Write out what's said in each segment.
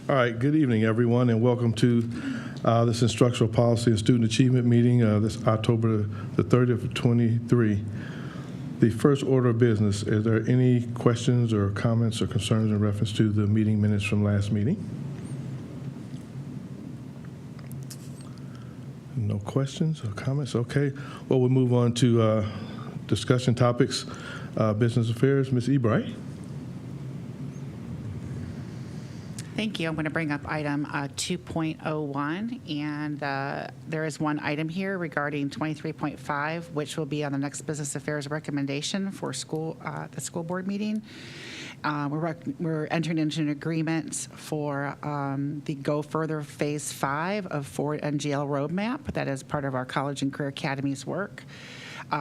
All right, good evening, everyone, and welcome to this Instructional Policy and Student Achievement meeting this October the 30th of 23. The first order of business, is there any questions or comments or concerns in reference to the meeting minutes from last meeting? No questions or comments? Okay. Well, we'll move on to discussion topics, business affairs. Ms. Ebright. Thank you. I'm going to bring up item 2.01, and there is one item here regarding 23.5, which will be on the next business affairs recommendation for the school board meeting. We're entering into an agreement for the Go Further Phase 5 of Ford NGL Roadmap. That is part of our College and Career Academy's work.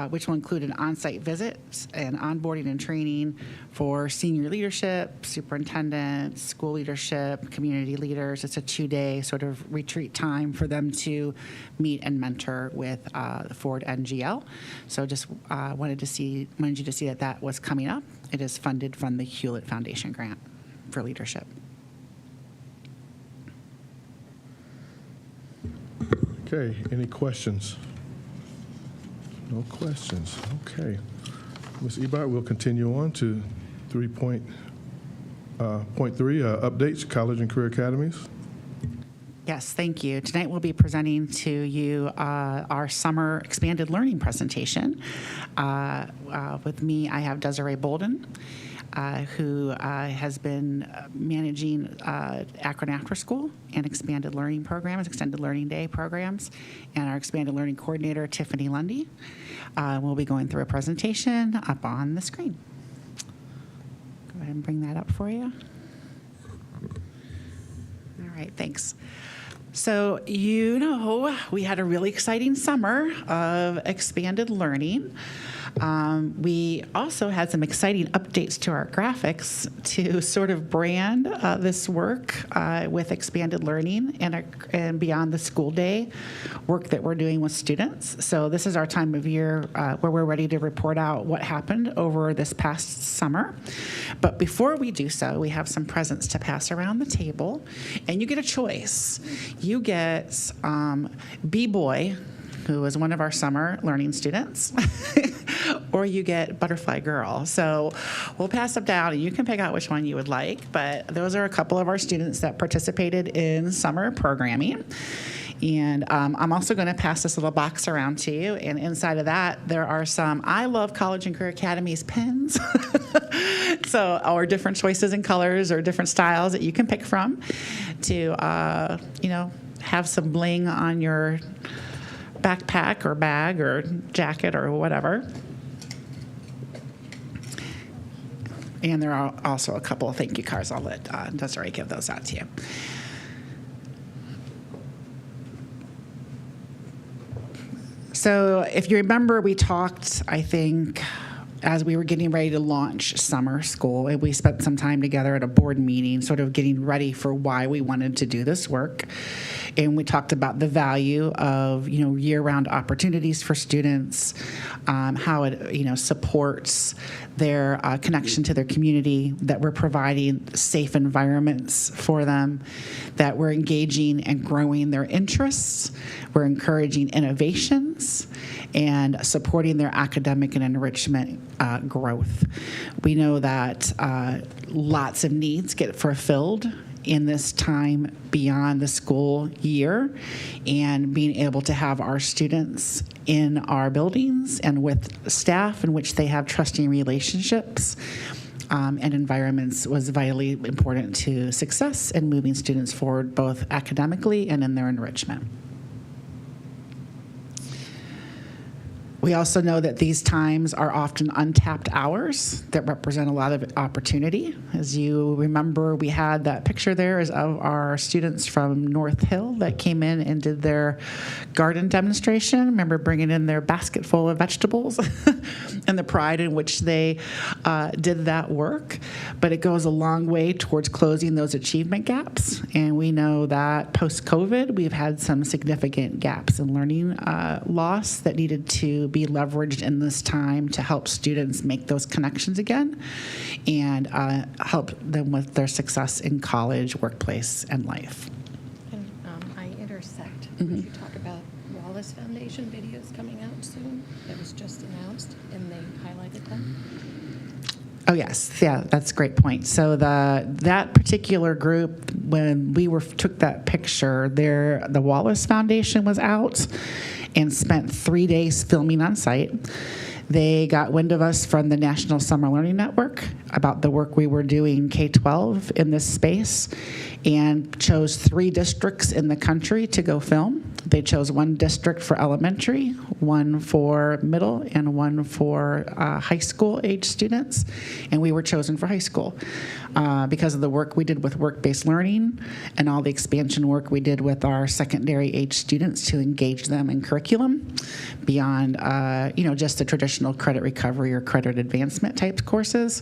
Which will include an on-site visit and onboarding and training for senior leadership, superintendents, school leadership, community leaders. It's a 2-day sort of retreat time for them to meet and mentor with the Ford NGL. So just wanted you to see that was coming up. It is funded from the Hewlett Foundation grant for leadership. Okay, any questions? No questions. Okay. Ms. Ebert, we'll continue on to 3.3, updates, college and career academies. Yes, thank you. Tonight we'll be presenting to you our summer expanded learning presentation. With me, I have Desiree Bolden, who has been managing Akron After School and expanded learning programs, extended learning day programs, and our expanded learning coordinator, Tiffany Lundy. We'll be going through a presentation up on the screen. Go ahead and bring that up for you. All right, thanks. So, we had a really exciting summer of expanded learning. We also had some exciting updates to our graphics to sort of brand this work with expanded learning and beyond the school day work that we're doing with students. So this is our time of year where we're ready to report out what happened over this past summer. But before we do so, we have some presents to pass around the table, and you get a choice. You get B-Boy, who is one of our summer learning students, or you get Butterfly Girl. So we'll pass them down, and you can pick out which one you would like, but those are a couple of our students that participated in summer programming. And I'm also going to pass this little box around to you, and inside of that, there are some I Love College and Career Academy's pins. Or different choices in colors or different styles that you can pick from to, have some bling on your backpack or bag or jacket or whatever. And there are also a couple of thank you cards. I'll let Desiree give those out to you. So if you remember, we talked, I think, as we were getting ready to launch summer school, and we spent some time together at a board meeting sort of getting ready for why we wanted to do this work. And we talked about the value of, year-round opportunities for students, how it, supports their connection to their community, that we're providing safe environments for them, that we're engaging and growing their interests, we're encouraging innovations, and supporting their academic and enrichment growth. We know that lots of needs get fulfilled in this time beyond the school year, and being able to have our students in our buildings and with staff in which they have trusting relationships and environments was vitally important to success in moving students forward both academically and in their enrichment. We also know that these times are often untapped hours that represent a lot of opportunity. As you remember, we had that picture there of our students from North Hill that came in and did their garden demonstration. Remember bringing in their basket full of vegetables and the pride in which they did that work. But it goes a long way towards closing those achievement gaps. And we know that post-COVID, we've had some significant gaps in learning loss that needed to be be leveraged in this time to help students make those connections again and help them with their success in college, workplace, and life. And I intersect. Mm-hmm. Would you talk about Wallace Foundation videos coming out soon? That was just announced, and they highlighted them. Oh, yes. Yeah, that's a great point. So that particular group, when we took that picture, the Wallace Foundation was out and spent 3 days filming on site. They got wind of us from the National Summer Learning Network about the work we were doing K-12 in this space and chose 3 districts in the country to go film. They chose 1 district for elementary, 1 for middle, and 1 for high school age students. And we were chosen for high school because of the work we did with work-based learning and all the expansion work we did with our secondary age students to engage them in curriculum beyond just the traditional credit recovery or credit advancement type courses,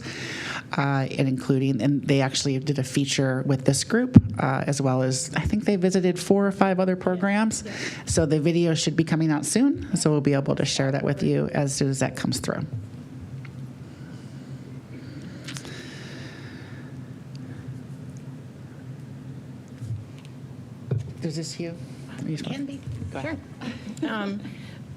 and they actually did a feature with this group as well as I think they visited 4 or 5 other programs. Yeah. So the video should be coming out soon, so we'll be able to share that with you as soon as that comes through. Is this you? Can be. Go ahead. Sure.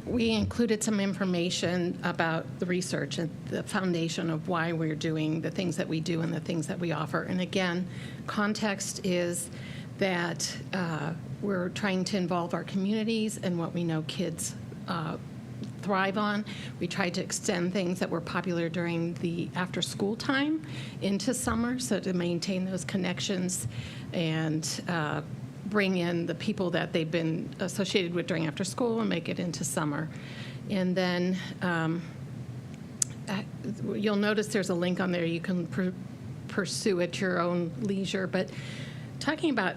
We included some information about the research and the foundation of why we're doing the things that we do and the things that we offer. And again, context is that we're trying to involve our communities and what we know kids thrive on. We tried to extend things that were popular during the after-school time into summer, so to maintain those connections and bring in the people that they've been associated with during after school and make it into summer. And then you'll notice there's a link on there you can pursue at your own leisure. But talking about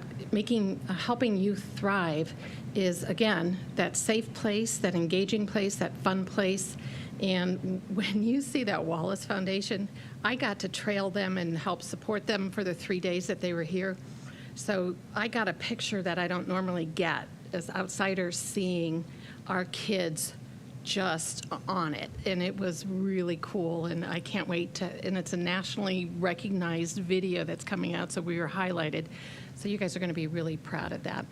helping youth thrive is, again, that safe place, that engaging place, that fun place. And when you see that Wallace Foundation, I got to trail them and help support them for the 3 days that they were here. So I got a picture that I don't normally get as outsiders seeing our kids just on it. And it was really cool, and I can't wait and it's a nationally recognized video that's coming out, so we were highlighted. So you guys are going to be really proud of that.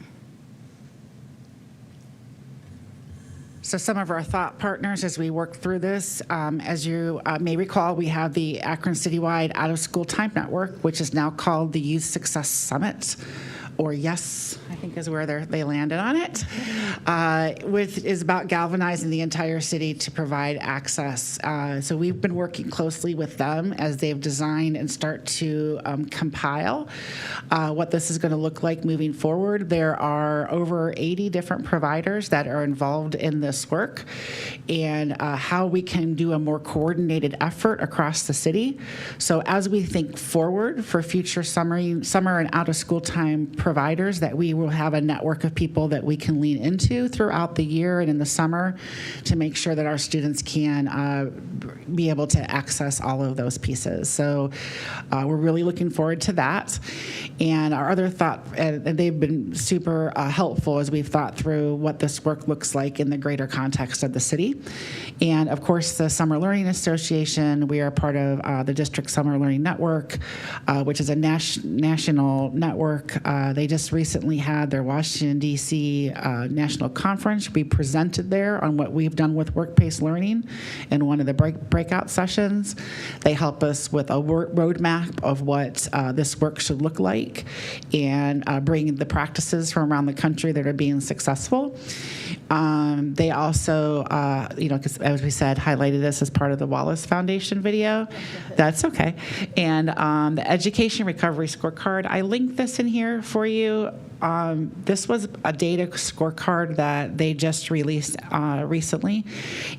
So some of our thought partners as we work through this, as you may recall, we have the Akron Citywide Out-of-School Time Network, which is now called the Youth Success Summit, or YES, I think is where they landed on it, which is about galvanizing the entire city to provide access. So we've been working closely with them as they've designed and start to compile what this is going to look like moving forward. There are over 80 different providers that are involved in this work, and how we can do a more coordinated effort across the city. So as we think forward for future summer and out-of-school time providers, that we will have a network of people that we can lean into throughout the year and in the summer to make sure that our students can be able to access all of those pieces. So we're really looking forward to that. And our other thought, and they've been super helpful as we've thought through what this work looks like in the greater context of the city. And of course, the Summer Learning Association, we are part of the District Summer Learning Network, which is a national network. They just recently had their Washington, D.C. National Conference. We presented there on what we've done with work-based learning in one of the breakout sessions. They help us with a roadmap of what this work should look like and bring the practices from around the country that are being successful. They also, because as we said, highlighted this as part of the Wallace Foundation video. That's okay. And the Education Recovery Scorecard, I linked this in here for you. This was a data scorecard that they just released recently.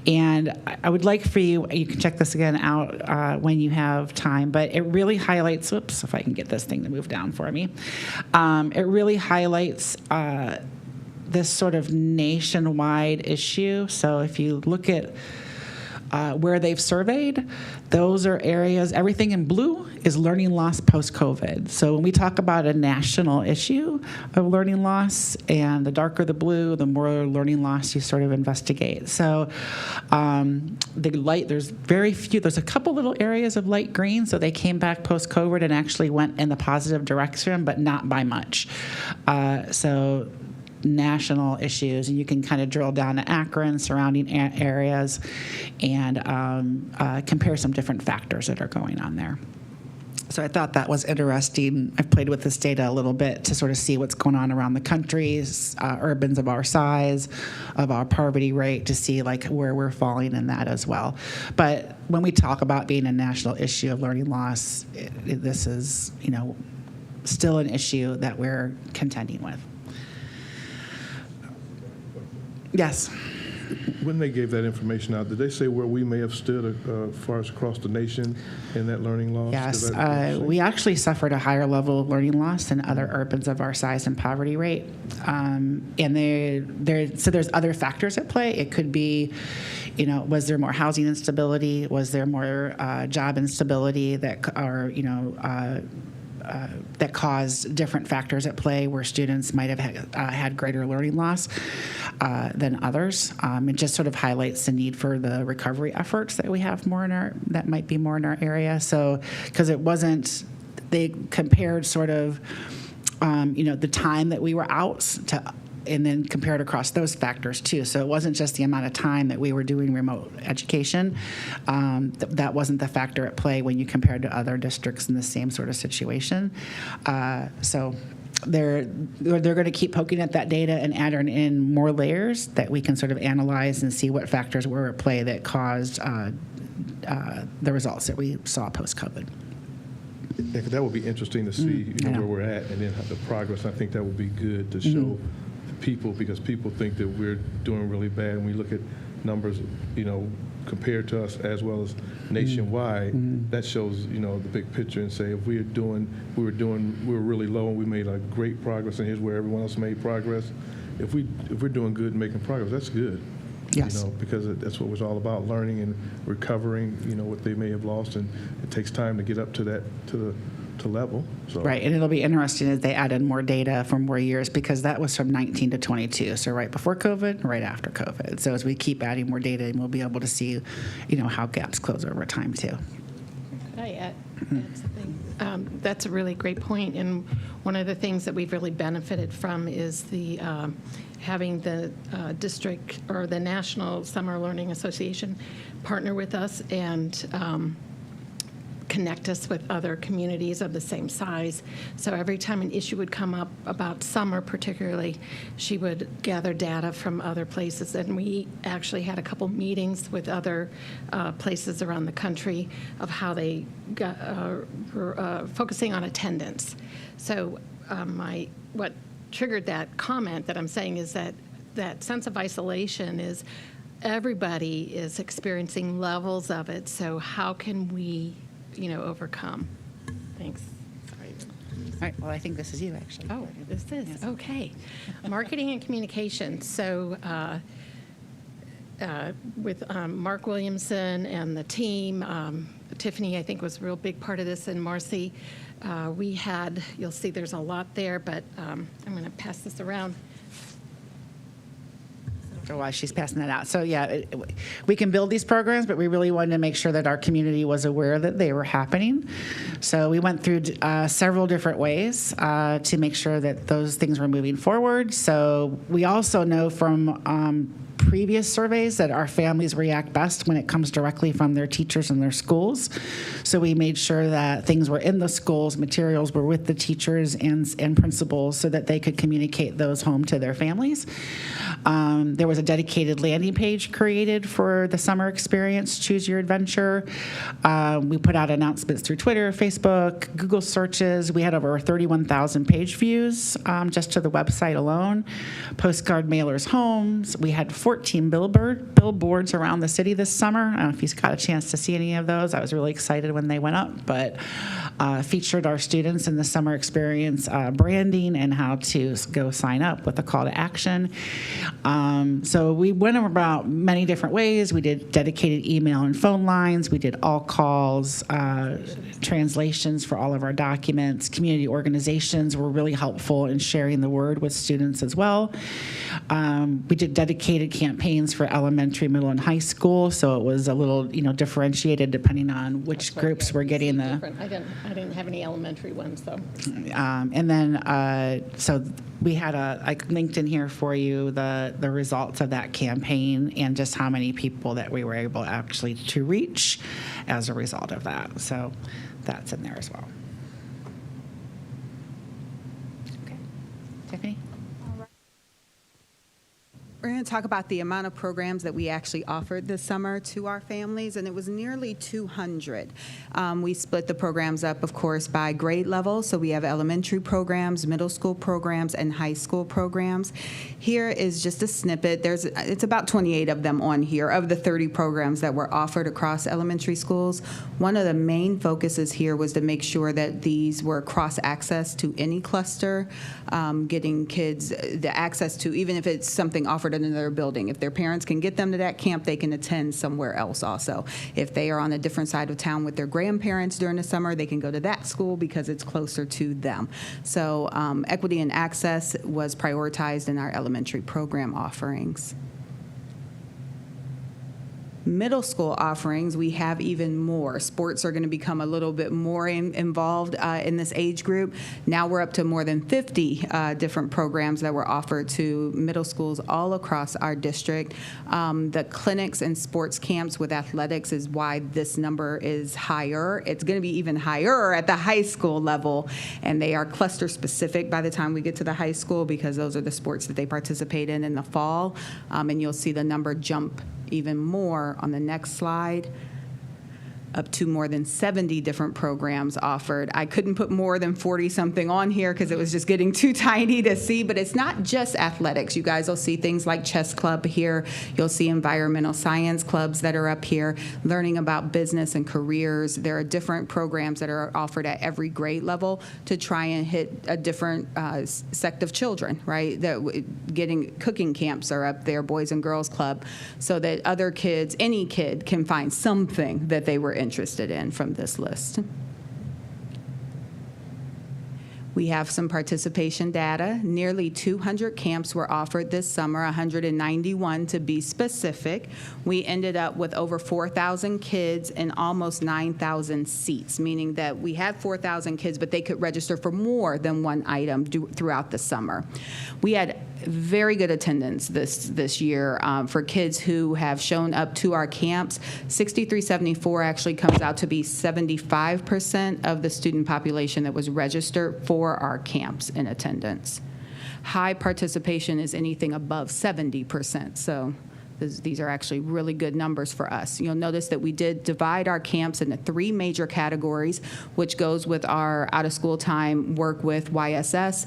And I would like for you can check this again out when you have time, but it really highlights, whoops, if I can get this thing to move down for me. It really highlights this sort of nationwide issue. So if you look at where they've surveyed, those are areas, everything in blue is learning loss post-COVID. So when we talk about a national issue of learning loss, and the darker the blue, the more learning loss you sort of investigate. So the light, there's very few, there's a couple little areas of light green, so they came back post-COVID and actually went in the positive direction, but not by much. So national issues, and you can kind of drill down to Akron, surrounding areas, and compare some different factors that are going on there. So I thought that was interesting. I've played with this data a little bit to sort of see what's going on around the country, urbans of our size, of our poverty rate, to see like where we're falling in that as well. But when we talk about being a national issue of learning loss, this is, still an issue that we're contending with. Yes. When they gave that information out, did they say where we may have stood as far as across the nation in that learning loss? Yes, we actually suffered a higher level of learning loss than other urbans of our size and poverty rate. And so there's other factors at play. It could be, was there more housing instability? Was there more job instability that caused different factors at play where students might have had greater learning loss than others. It just sort of highlights the need for the recovery efforts that we have that might be more in our area. So, because they compared sort of, the time that we were out and then compared across those factors too. So it wasn't just the amount of time that we were doing remote education. That wasn't the factor at play when you compared to other districts in the same sort of situation. So they're going to keep poking at that data and adding in more layers that we can sort of analyze and see what factors were at play that caused the results that we saw post-COVID. Yeah, that would be interesting to see where we're at and then the progress. I think that would be good to show people, because people think that we're doing really bad, and we look at numbers, compared to us as well as nationwide. That shows, the big picture, and say if we were really low and we made a great progress, and here's where everyone else made progress. If we're doing good and making progress, that's good. Yes. Because that's what it was all about, learning and recovering, what they may have lost, and it takes time to get up to that to level. So. Right, and it'll be interesting as they add in more data for more years, because that was from 19 to 22, so right before COVID, right after COVID. So as we keep adding more data, and we'll be able to see, how gaps close over time too. Could I add something? That's a really great point, and one of the things that we've really benefited from is the having the district or the National Summer Learning Association partner with us and connect us with other communities of the same size. So every time an issue would come up about summer particularly, she would gather data from other places. And we actually had a couple meetings with other places around the country of how they were focusing on attendance. So what triggered that comment that I'm saying is that sense of isolation is everybody is experiencing levels of it. So how can we overcome? Thanks. Sorry. All right, well, I think this is you, actually. Oh, this is? Yes. Okay. Marketing and communication. So with Mark Williamson and the team, Tiffany, I think, was a real big part of this, and Marcy, you'll see there's a lot there, but I'm going to pass this around. While she's passing that out. So yeah, we can build these programs, but we really wanted to make sure that our community was aware that they were happening. So we went through several different ways to make sure that those things were moving forward. So we also know from previous surveys that our families react best when it comes directly from their teachers and their schools. So we made sure that things were in the schools, materials were with the teachers and principals so that they could communicate those home to their families. There was a dedicated landing page created for the summer experience, Choose Your Adventure. We put out announcements through Twitter, Facebook, Google searches. We had over 31,000 page views just to the website alone. Postcard mailers homes. We had 14 billboards around the city this summer. I don't know if you've got a chance to see any of those. I was really excited when they went up, but featured our students in the summer experience branding and how to go sign up with a call to action. So we went about many different ways. We did dedicated email and phone lines. We did all calls, translations for all of our documents. Community organizations were really helpful in sharing the word with students as well. We did dedicated campaigns for elementary, middle, and high school, so it was a little, differentiated depending on which groups were getting the. I didn't have any elementary ones, though. And then, so we had I linked in here for you the results of that campaign and just how many people that we were able actually to reach as a result of that. So that's in there as well. Okay. Tiffany? We're going to talk about the amount of programs that we actually offered this summer to our families, and it was nearly 200. We split the programs up, of course, by grade level. So we have elementary programs, middle school programs, and high school programs. Here is just a snippet. It's about 28 of them on here of the 30 programs that were offered across elementary schools. One of the main focuses here was to make sure that these were cross-access to any cluster, getting kids the access to, even if it's something offered in another building. If their parents can get them to that camp, they can attend somewhere else also. If they are on a different side of town with their grandparents during the summer, they can go to that school because it's closer to them. So equity and access was prioritized in our elementary program offerings. Middle school offerings, we have even more. Sports are going to become a little bit more involved in this age group. Now we're up to more than 50 different programs that were offered to middle schools all across our district. The clinics and sports camps with athletics is why this number is higher. It's going to be even higher at the high school level, and they are cluster specific by the time we get to the high school because those are the sports that they participate in the fall, and you'll see the number jump even more on the next slide, up to more than 70 different programs offered. I couldn't put more than 40-something on here because it was just getting too tiny to see, but it's not just athletics. You guys will see things like chess club here. You'll see environmental science clubs that are up here, learning about business and careers. There are different programs that are offered at every grade level to try and hit a different sect of children, right? Getting cooking camps are up there, Boys and Girls Club, so that other kids, any kid, can find something that they were interested in from this list. We have some participation data. Nearly 200 camps were offered this summer, 191 to be specific. We ended up with over 4,000 kids and almost 9,000 seats, meaning that we had 4,000 kids, but they could register for more than one item throughout the summer. We had very good attendance this year for kids who have shown up to our camps. 6374 actually comes out to be 75% of the student population that was registered for our camps in attendance. High participation is anything above 70%, so these are actually really good numbers for us. You'll notice that we did divide our camps into 3 major categories, which goes with our out-of-school time work with YSS.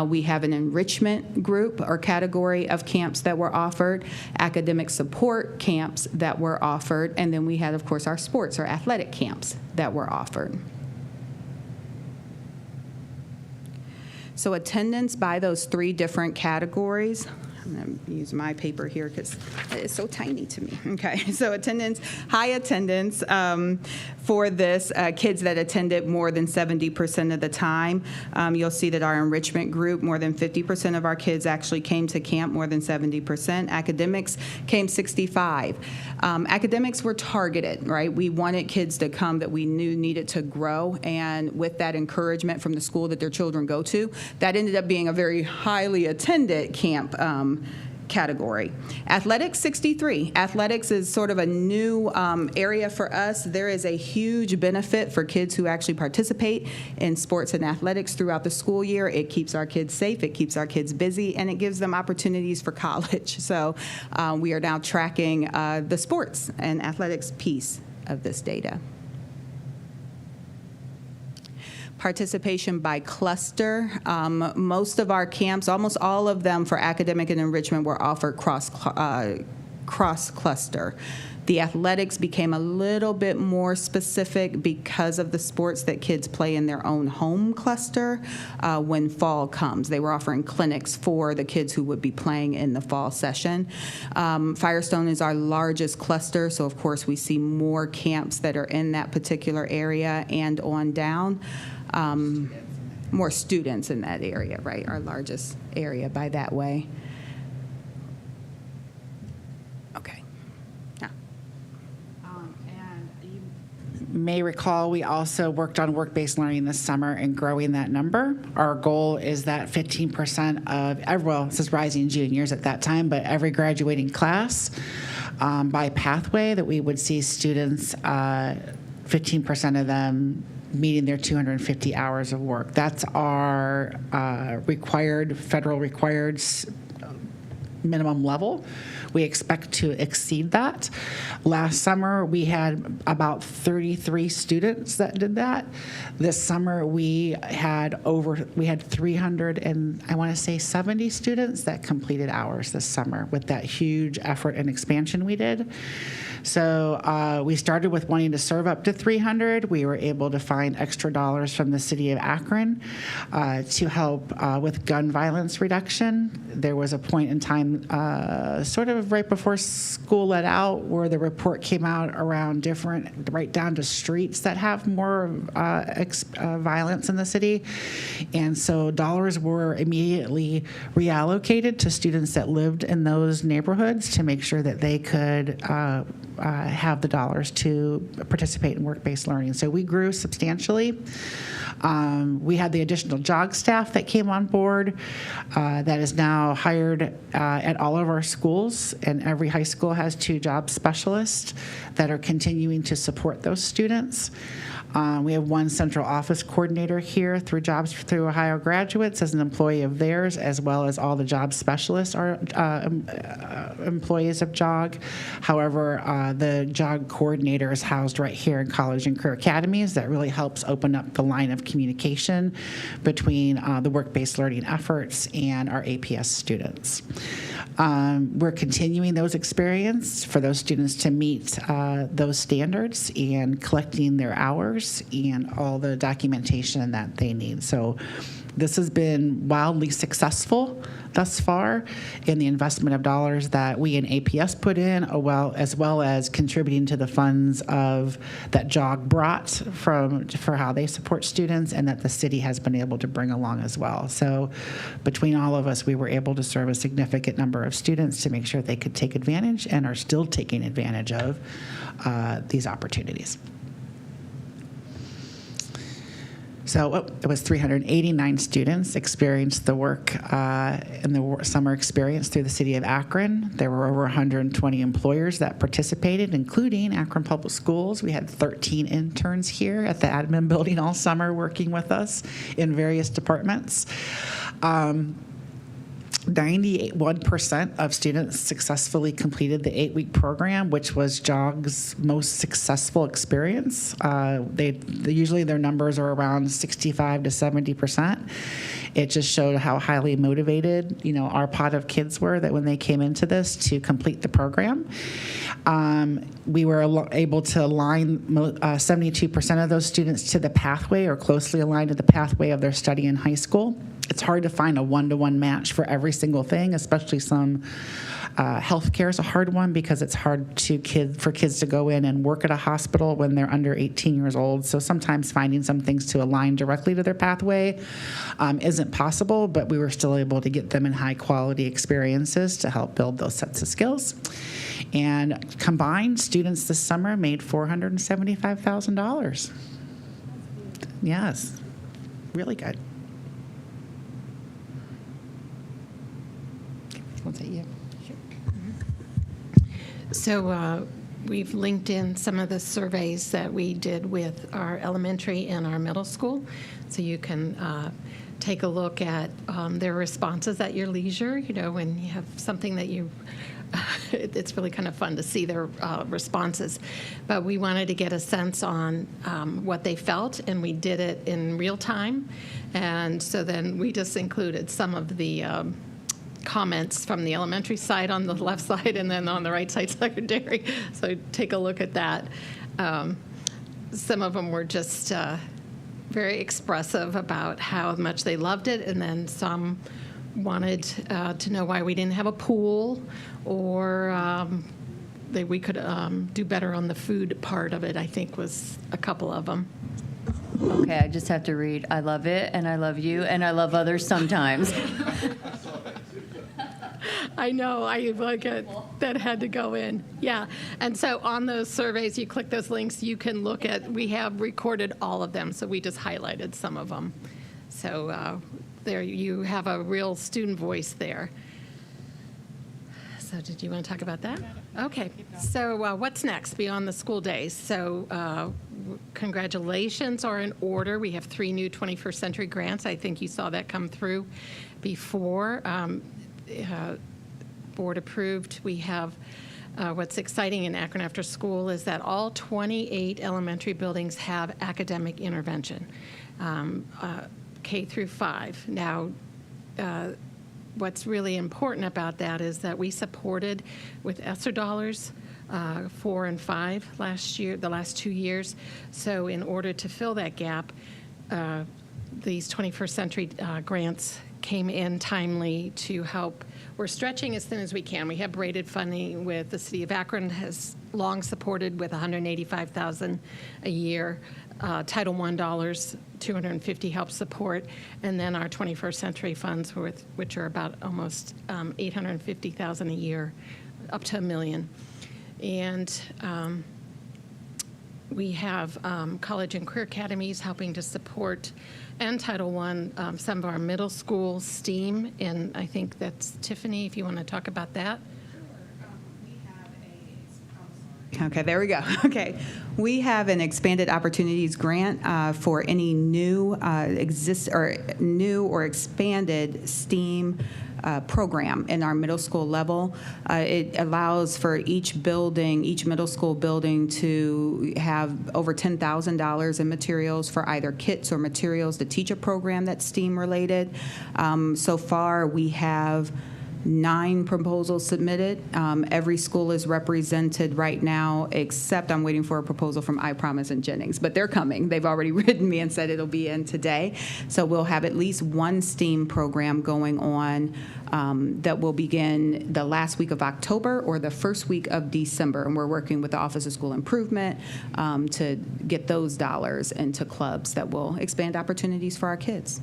We have an enrichment group or category of camps that were offered, academic support camps that were offered, and then we had, of course, our sports or athletic camps that were offered. So attendance by those 3 different categories. I'm going to use my paper here because it's so tiny to me. Okay, so attendance, high attendance for this, kids that attended more than 70% of the time. You'll see that our enrichment group, more than 50% of our kids actually came to camp, more than 70%. Academics came 65. Academics were targeted, right? We wanted kids to come that we knew needed to grow, and with that encouragement from the school that their children go to, that ended up being a very highly attended camp category. Athletics, 63. Athletics is sort of a new area for us. There is a huge benefit for kids who actually participate in sports and athletics throughout the school year. It keeps our kids safe, it keeps our kids busy, and it gives them opportunities for college. So we are now tracking the sports and athletics piece of this data. Participation by cluster. Most of our camps, almost all of them for academic and enrichment, were offered cross-cluster. The athletics became a little bit more specific because of the sports that kids play in their own home cluster when fall comes. They were offering clinics for the kids who would be playing in the fall session. Firestone is our largest cluster, so of course we see more camps that are in that particular area and on down. More students in that area, right? Our largest area by that way. Okay. May recall we also worked on work-based learning this summer and growing that number. Our goal is that 15% of, well, this is rising juniors at that time, but every graduating class by pathway that we would see students, 15% of them meeting their 250 hours of work. That's our federal required minimum level. We expect to exceed that. Last summer, we had about 33 students that did that. This summer, we had 300 and I want to say 70 students that completed hours this summer with that huge effort and expansion we did. So we started with wanting to serve up to 300. We were able to find extra dollars from the city of Akron to help with gun violence reduction. There was a point in time, sort of right before school let out, where the report came out around right down to streets that have more violence in the city. And so dollars were immediately reallocated to students that lived in those neighborhoods to make sure that they could have the dollars to participate in work-based learning. So we grew substantially. We had the additional JOG staff that came on board that is now hired at all of our schools, and every high school has 2 job specialists that are continuing to support those students. We have 1 central office coordinator here through Jobs Through Ohio Graduates as an employee of theirs, as well as all the job specialists are employees of JOG. However, the JOG coordinator is housed right here in College and Career Academies. That really helps open up the line of communication between the work-based learning efforts and our APS students. We're continuing those experiences for those students to meet those standards and collecting their hours and all the documentation that they need. So this has been wildly successful thus far in the investment of dollars that we in APS put in, as well as contributing to the funds that JOG brought for how they support students, and that the city has been able to bring along as well. So between all of us, we were able to serve a significant number of students to make sure they could take advantage and are still taking advantage of these opportunities. So it was 389 students experienced the work in the summer experience through the city of Akron. There were over 120 employers that participated, including Akron Public Schools. We had 13 interns here at the admin building all summer working with us in various departments. 91% of students successfully completed the 8-week program, which was JOG's most successful experience. Usually their numbers are around 65 to 70%. It just showed how highly motivated, our pot of kids were that when they came into this to complete the program. We were able to align 72% of those students to the pathway or closely aligned to the pathway of their study in high school. It's hard to find a one-to-one match for every single thing, especially some healthcare is a hard one because it's hard for kids to go in and work at a hospital when they're under 18 years old. So sometimes finding some things to align directly to their pathway isn't possible, but we were still able to get them in high-quality experiences to help build those sets of skills. And combined, students this summer made $475,000. Yes, really good. Was that you? Sure. So we've linked in some of the surveys that we did with our elementary and our middle school, so you can take a look at their responses at your leisure. You know, when you have something that you, it's really kind of fun to see their responses. But we wanted to get a sense on what they felt, and we did it in real time. And so then we just included some of the comments from the elementary side on the left side, and then on the right side, secondary. So take a look at that. Some of them were just very expressive about how much they loved it, and then some wanted to know why we didn't have a pool, or that we could do better on the food part of it, I think was a couple of them. Okay, I just have to read. I love it, and I love you, and I love others sometimes. I know, I like it. That had to go in. Yeah, and so on those surveys, you click those links, you can look at, we have recorded all of them, so we just highlighted some of them. So there you have a real student voice there. So did you want to talk about that? Okay, so what's next beyond the school days? So congratulations are in order. We have 3 new 21st Century grants. I think you saw that come through before. Board approved. We have what's exciting in Akron After School is that all 28 elementary buildings have academic intervention, K through 5. Now, what's really important about that is that we supported with ESSER dollars 4 and 5 last year, the last 2 years. So in order to fill that gap, these 21st Century grants came in timely to help. We're stretching as thin as we can. We have braided funding with the City of Akron, has long supported with $185,000 a year. Title I dollars, $250 help support, and then our 21st Century funds, which are about almost $850,000 a year, up to $1 million. And we have college and career academies helping to support, and Title I, some of our middle school STEAM, and I think that's Tiffany, if you want to talk about that. Okay, there we go. Okay, we have an expanded opportunities grant for any new new or expanded STEAM program in our middle school level. It allows for each building, each middle school building, to have over $10,000 in materials for either kits or materials to teach a program that's STEAM related. So far, we have 9 proposals submitted. Every school is represented right now, except I'm waiting for a proposal from I Promise and Jennings, but they're coming. They've already written me and said it'll be in today. So we'll have at least one STEAM program going on that will begin the last week of October or the first week of December. And we're working with the Office of School Improvement to get those dollars into clubs that will expand opportunities for our kids.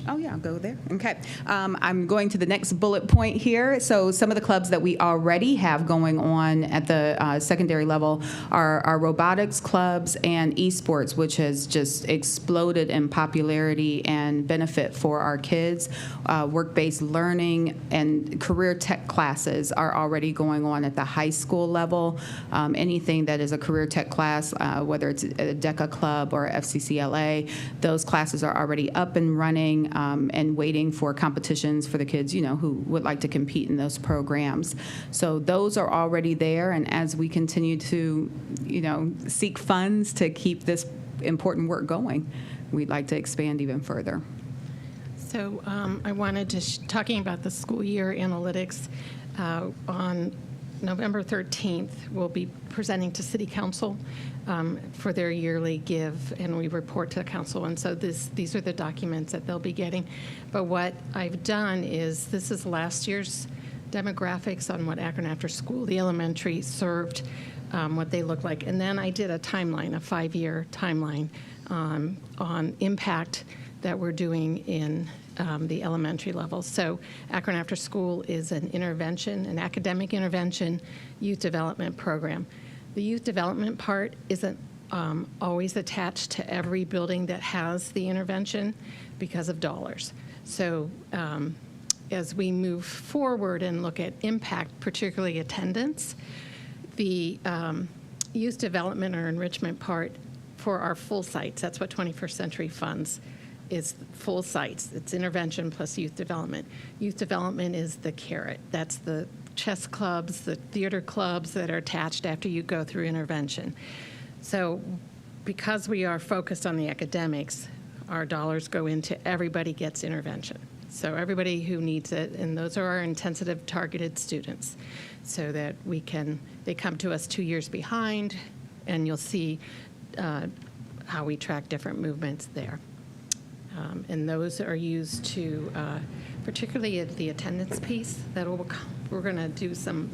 Oh, yeah, I'll go there. Okay. I'm going to the next bullet point here. So some of the clubs that we already have going on at the secondary level are our robotics clubs and esports, which has just exploded in popularity and benefit for our kids. Work-based learning and career tech classes are already going on at the high school level. Anything that is a career tech class, whether it's a DECA club or FCCLA, those classes are already up and running. And waiting for competitions for the kids, who would like to compete in those programs. So those are already there, and as we continue to, seek funds to keep this important work going, we'd like to expand even further. So I wanted to, talking about the school year analytics, on November 13th, we'll be presenting to City Council for their yearly give, and we report to the council. And so these are the documents that they'll be getting. But what I've done is, this is last year's demographics on what Akron After School, the elementary, served, what they look like. And then I did a timeline, a 5-year timeline on impact that we're doing in the elementary level. So Akron After School is an intervention, an academic intervention youth development program. The youth development part isn't always attached to every building that has the intervention because of dollars. So as we move forward and look at impact, particularly attendance, the youth development or enrichment part for our full sites, that's what 21st Century funds, is full sites. It's intervention plus youth development. Youth development is the carrot. That's the chess clubs, the theater clubs that are attached after you go through intervention. So because we are focused on the academics, our dollars go into everybody gets intervention. So everybody who needs it, and those are our intensive targeted students, so that they come to us 2 years behind, and you'll see how we track different movements there. And those are used to, particularly at the attendance piece, we're going to do some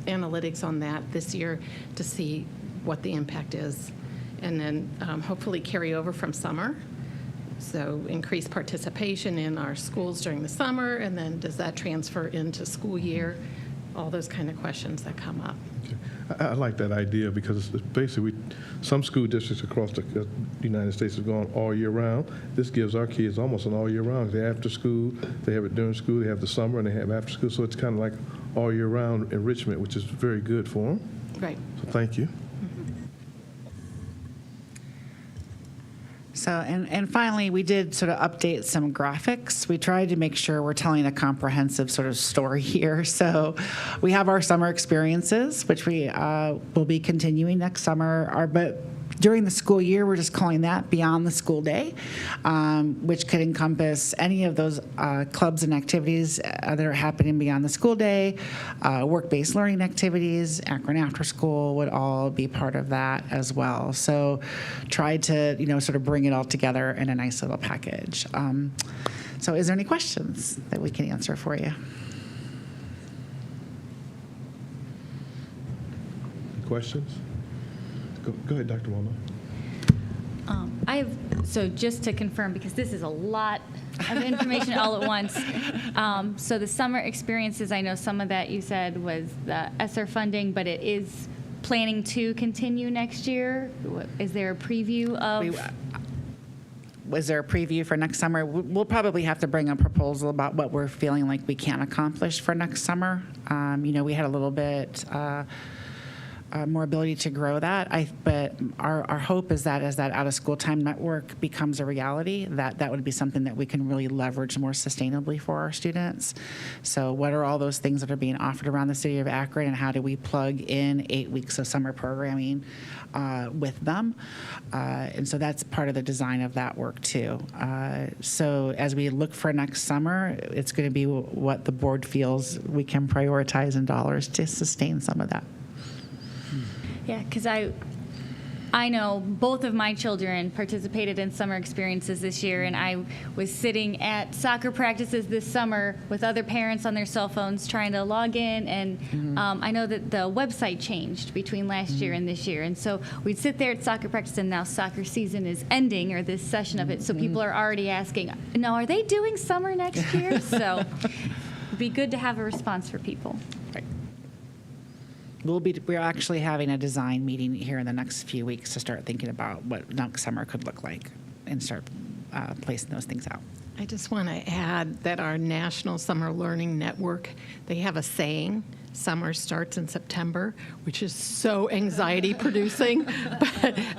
analytics on that this year to see what the impact is, and then hopefully carry over from summer. So increase participation in our schools during the summer, and then does that transfer into school year? All those kind of questions that come up. Okay. I like that idea because it's basically some school districts across the United States have gone all year round. This gives our kids almost an all year round. They after school, they have it during school, they have the summer, and they have after school. So it's kind of like all year round enrichment, which is very good for them. Right. So thank you. So, and finally, we did sort of update some graphics. We tried to make sure we're telling a comprehensive sort of story here. So we have our summer experiences, which we will be continuing next summer, but during the school year, we're just calling that Beyond the School Day, which could encompass any of those clubs and activities that are happening beyond the school day. Work-based learning activities, Akron After School would all be part of that as well. So tried to, sort of bring it all together in a nice little package. So is there any questions that we can answer for you? Questions? Go ahead, Dr. Walno. So just to confirm, because this is a lot of information all at once. So the summer experiences, I know some of that you said was the ESSER funding, but it is planning to continue next year. Is there a preview of? Was there a preview for next summer? We'll probably have to bring a proposal about what we're feeling like we can accomplish for next summer. We had a little bit more ability to grow that. But our hope is that as that out-of-school time network becomes a reality, that would be something that we can really leverage more sustainably for our students. So what are all those things that are being offered around the city of Akron, and how do we plug in 8 weeks of summer programming with them? And so that's part of the design of that work too. So as we look for next summer, it's going to be what the board feels we can prioritize in dollars to sustain some of that. Yeah, because I know both of my children participated in summer experiences this year, and I was sitting at soccer practices this summer with other parents on their cell phones trying to log in, and I know that the website changed between last year and this year, and so we'd sit there at soccer practice, and now soccer season is ending, or this session of it, so people are already asking, now are they doing summer next year? So it'd be good to have a response for people. We're actually having a design meeting here in the next few weeks to start thinking about what next summer could look like and start placing those things out. I just want to add that our National Summer Learning Network, they have a saying, summer starts in September, which is so anxiety producing.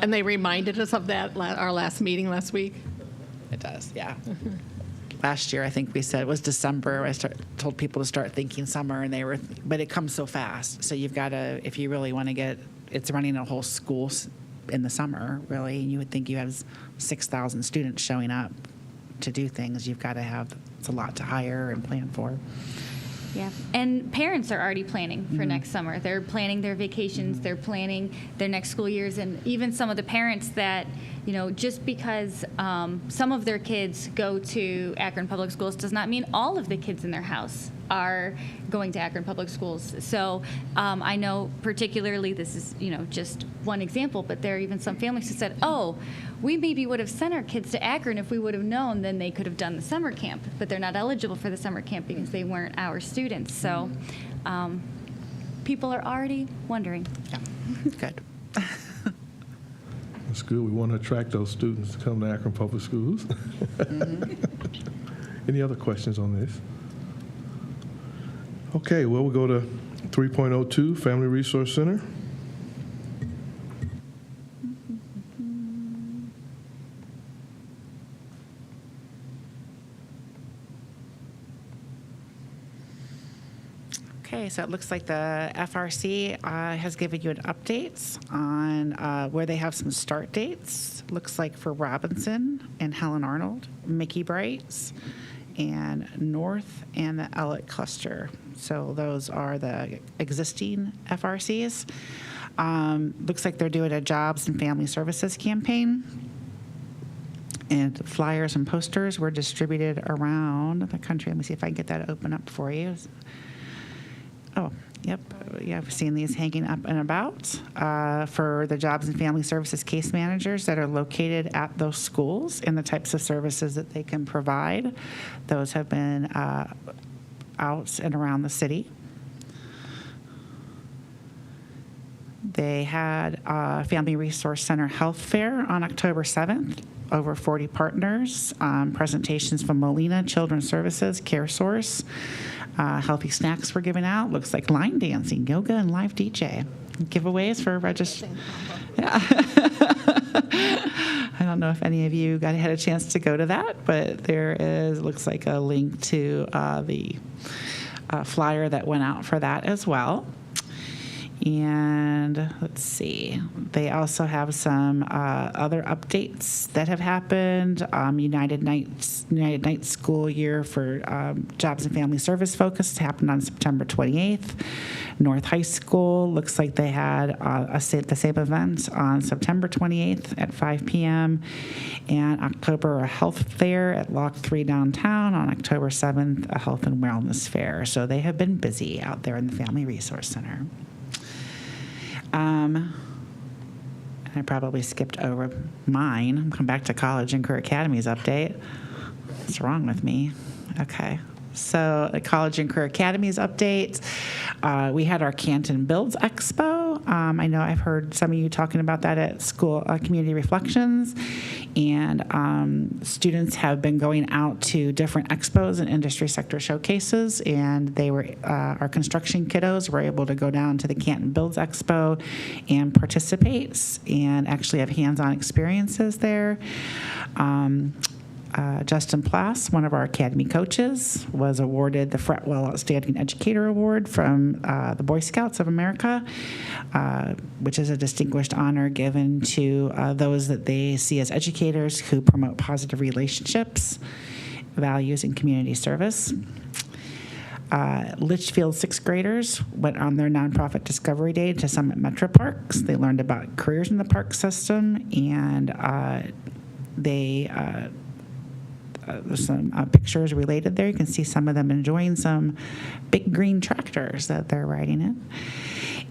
And they reminded us of that our last meeting last week. It does, yeah. Last year, I think we said it was December. I told people to start thinking summer, and but it comes so fast. So you've got to, if you really want to it's running a whole school in the summer, really, and you would think you have 6,000 students showing up to do things. You've got to have, it's a lot to hire and plan for. Yeah, and parents are already planning for next summer. They're planning their vacations, they're planning their next school years, and even some of the parents that, just because some of their kids go to Akron Public Schools does not mean all of the kids in their house are going to Akron Public Schools. So I know particularly, this is, just one example, but there are even some families who said, oh, we maybe would have sent our kids to Akron if we would have known, then they could have done the summer camp, but they're not eligible for the summer camp because they weren't our students. So people are already wondering. Yeah, good. That's good. We want to attract those students to come to Akron Public Schools. Any other questions on this? Okay, well, we'll go to 3.02, Family Resource Center. Okay, so it looks like the FRC has given you an update on where they have some start dates. Looks like for Robinson and Helen Arnold, Mickey Brights, and North and the Elliott Cluster. So those are the existing FRCs. Looks like they're doing a Jobs and Family Services campaign. And flyers and posters were distributed around the country. Let me see if I can get that open up for you. Oh, yep. Yeah, I've seen these hanging up and about for the Jobs and Family Services case managers that are located at those schools and the types of services that they can provide. Those have been out and around the city. They had a Family Resource Center Health Fair on October 7th. Over 40 partners, presentations from Molina Children's Services, CareSource. Healthy snacks were given out. Looks like line dancing, yoga, and live DJ. Giveaways for registration. Yeah. I don't know if any of you had a chance to go to that, but there is, looks like a link to the flyer that went out for that as well. And let's see, they also have some other updates that have happened. United Night School Year for Jobs and Family Service Focus happened on September 28th. North High School looks like they had the same event on September 28th at 5 p.m. And October, a health fair at Lock 3 downtown. On October 7th, a health and wellness fair. So they have been busy out there in the Family Resource Center. I probably skipped over mine. Come back to College and Career Academy's update. What's wrong with me? Okay. So the College and Career Academy's update. We had our Canton Builds Expo. I know I've heard some of you talking about that at school community reflections. And students have been going out to different expos and industry sector showcases, and they were our construction kiddos were able to go down to the Canton Builds Expo and participate and actually have hands-on experiences there. Justin Plass, one of our academy coaches, was awarded the Fretwell Outstanding Educator Award from the Boy Scouts of America, which is a distinguished honor given to those that they see as educators who promote positive relationships, values, and community service. Litchfield sixth graders went on their nonprofit discovery day to Summit Metro Parks. They learned about careers in the park system, and there's some pictures related there. You can see some of them enjoying some big green tractors that they're riding in.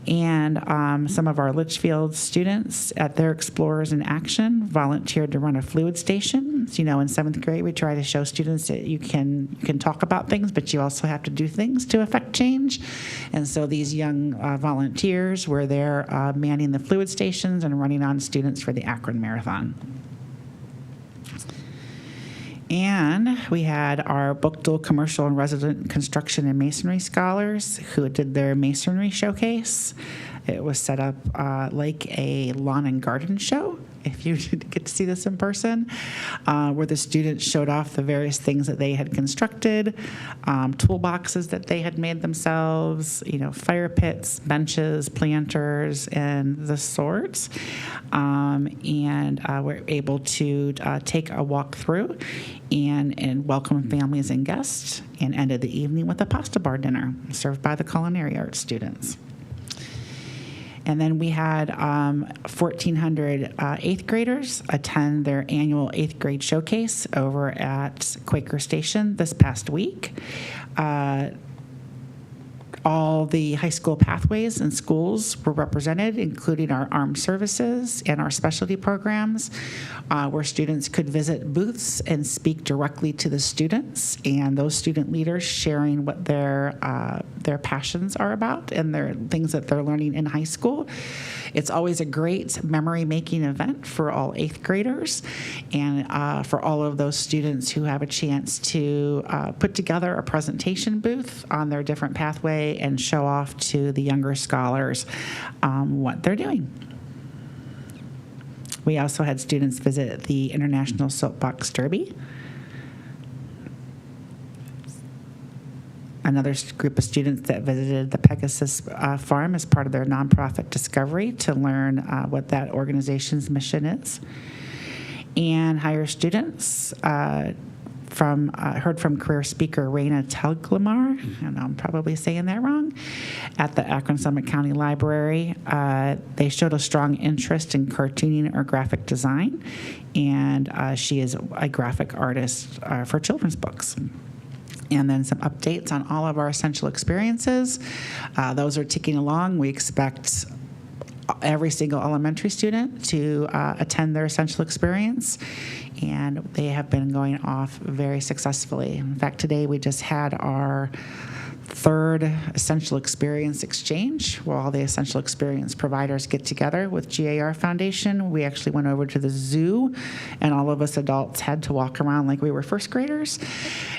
And some of our Litchfield students at their Explorers in Action volunteered to run a fluid station. So, in 7th grade, we try to show students that you can talk about things, but you also have to do things to affect change. And so these young volunteers were there manning the fluid stations and running on students for the Akron Marathon. And we had our book dual commercial and resident construction and masonry scholars who did their masonry showcase. It was set up like a lawn and garden show, if you get to see this in person, where the students showed off the various things that they had constructed, toolboxes that they had made themselves, fire pits, benches, planters, and the sorts. And we're able to take a walk through and welcome families and guests, and ended the evening with a pasta bar dinner served by the culinary arts students. And then we had 1,400 8th graders attend their annual 8th grade showcase over at Quaker Station this past week. All the high school pathways and schools were represented, including our armed services and our specialty programs, where students could visit booths and speak directly to the students, and those student leaders sharing what their passions are about and their things that they're learning in high school. It's always a great memory-making event for all 8th graders and for all of those students who have a chance to put together a presentation booth on their different pathway and show off to the younger scholars what they're doing. We also had students visit the International Soapbox Derby. Another group of students that visited the Pegasus Farm as part of their nonprofit discovery to learn what that organization's mission is. And higher students heard from career speaker Raina Telglamar, and I'm probably saying that wrong, at the Akron Summit County Library. They showed a strong interest in cartooning or graphic design, and she is a graphic artist for children's books. And then some updates on all of our essential experiences. Those are ticking along. We expect every single elementary student to attend their essential experience, and they have been going off very successfully. In fact, today we just had our 3rd essential experience exchange where all the essential experience providers get together with GAR Foundation. We actually went over to the zoo, and all of us adults had to walk around like we were 1st graders,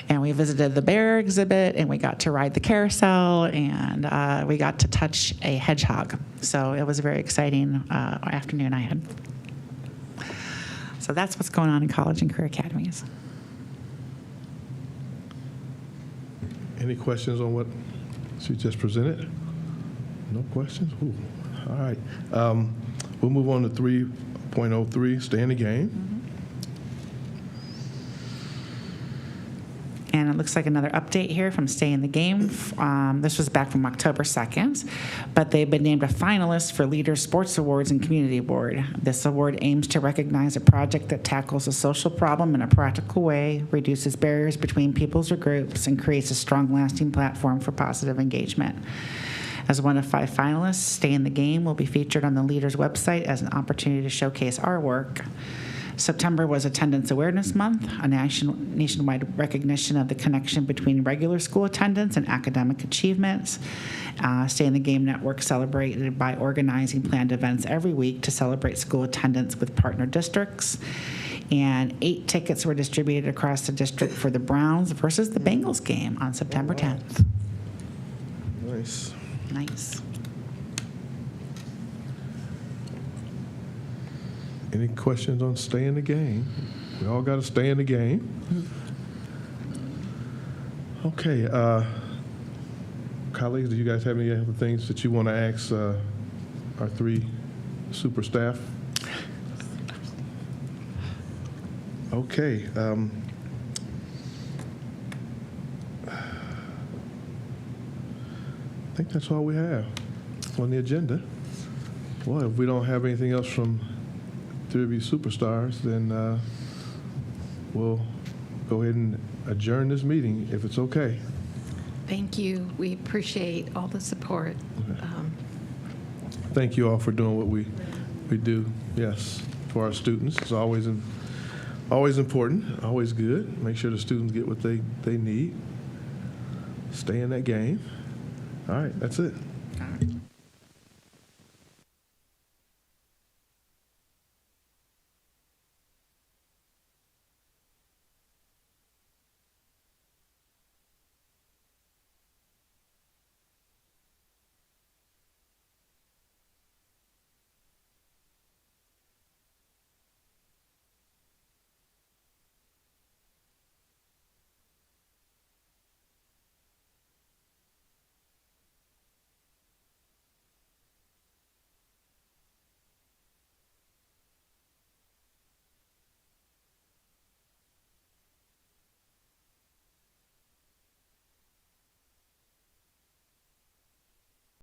and we visited the bear exhibit, and we got to ride the carousel, and we got to touch a hedgehog. So it was a very exciting afternoon I had. So that's what's going on in college and career academies. Any questions on what she just presented? No questions? Ooh. All right. We'll move on to 3.03, stay in the game. And it looks like another update here from Stay in the Game. This was back from October 2nd, but they've been named a finalist for Leaders Sports Awards and Community Award. This award aims to recognize a project that tackles a social problem in a practical way, reduces barriers between peoples or groups, and creates a strong, lasting platform for positive engagement. As one of 5 finalists, Stay in the Game will be featured on the Leaders website as an opportunity to showcase our work. September was Attendance Awareness Month, a nationwide recognition of the connection between regular school attendance and academic achievements. Stay in the Game Network celebrated by organizing planned events every week to celebrate school attendance with partner districts. And 8 tickets were distributed across the district for the Browns versus the Bengals game on September 10th. Nice. Nice. Any questions on stay in the game? We all got to stay in the game. Okay. Colleagues, do you guys have any other things that you want to ask our 3 super staff? Okay. I think that's all we have on the agenda. Well, if we don't have anything else from 3 of you superstars, then we'll go ahead and adjourn this meeting if it's okay. Thank you. We appreciate all the support. Thank you all for doing what we do, yes, for our students. It's always important, always good. Make sure the students get what they need. Stay in that game. All right, that's it. All right.